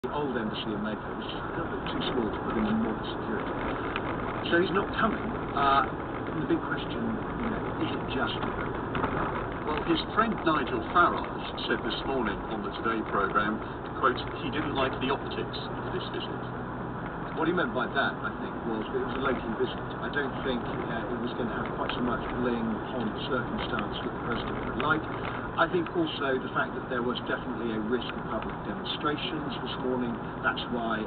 The old embassy in Mecca was just a little bit too small to put him in modern security. So he's not coming. The big question, is it just the building? Well, his friend Nigel Farage said this morning on the Today programme, quote, he didn't like the optics of this visit. What he meant by that, I think, was that it was a local visit. I don't think it was going to have quite so much bling, pomp, circumstance that the President would like. I think also the fact that there was definitely a risk of public demonstrations this morning. That's why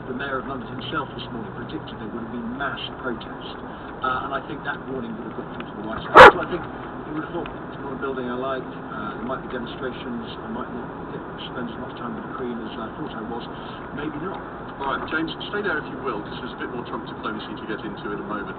the Mayor of London himself this morning predicted there would have been mass protest. And I think that warning would have got through to the White House. So I think he would have thought, it's not a building I like, there might be demonstrations, I might not spend as much time with the Queen as I thought I was. Maybe not. All right, James, stay there if you will, because there's a bit more Trump diplomacy to get into in a moment.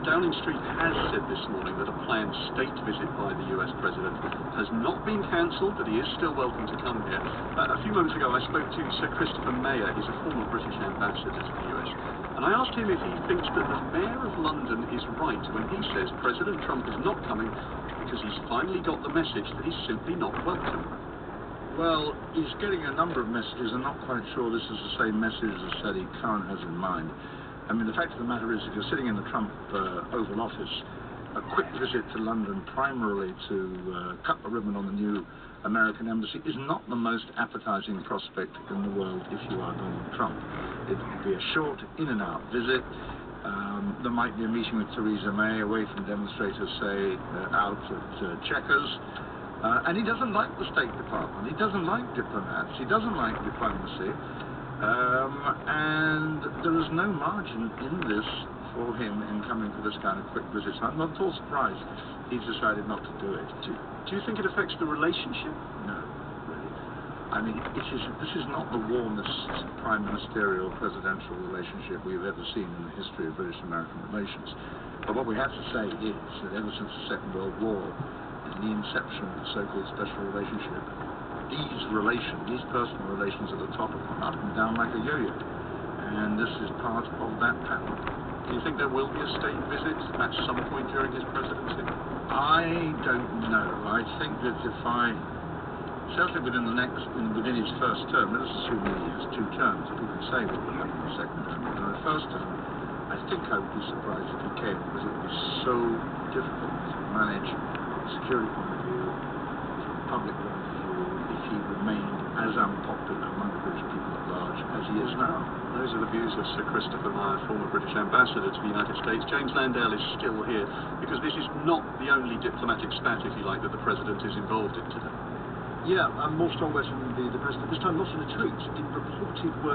Downing Street has said this morning that a planned state visit by the US President has not been cancelled, that he is still welcome to come here. A few moments ago I spoke to Sir Christopher Mayer, he's a former British ambassador to the US, and I asked him if he thinks that the Mayor of London is right when he says President Trump is not coming because he's finally got the message that he's simply not welcome. Well, he's getting a number of messages. I'm not quite sure this is the same message as Sadiq Khan has in mind. I mean, the fact of the matter is, if you're sitting in the Trump Oval Office, a quick visit to London primarily to cut the ribbon on the new American embassy is not the most appetizing prospect in the world if you are Donald Trump. It would be a short in-and-out visit. There might be a meeting with Theresa May away from demonstrators, say, out at Chequers. And he doesn't like the State Department, he doesn't like diplomats, he doesn't like diplomacy, and there is no margin in this for him in coming for this kind of quick visit. I'm not at all surprised he's decided not to do it. Do you think it affects the relationship? No, really. I mean, this is not the warmest prime ministerial presidential relationship we've ever seen in the history of British-American relations. But what we have to say is that ever since the Second World War, the inception of the so-called special relationship, these personal relations at the top have gone up and down like a yo-yo, and this is part of that pattern. Do you think there will be a state visit at some point during his presidency? I don't know. I think that certainly within his first term, let us assume that he has two terms, if we can say what will happen in the second term. In the first term, I think I would be surprised if he came, because it would be so difficult to manage security point of view, from a public point of view, if he remained as unpopular among the British people at large as he is now. Those are the views of Sir Christopher Mayer, former British ambassador to the United States. James Landale is still here, because this is not the only diplomatic spat, if you like, that the President is involved in today. Yeah, more strong words from the President, this time not in a tweet, in reported words.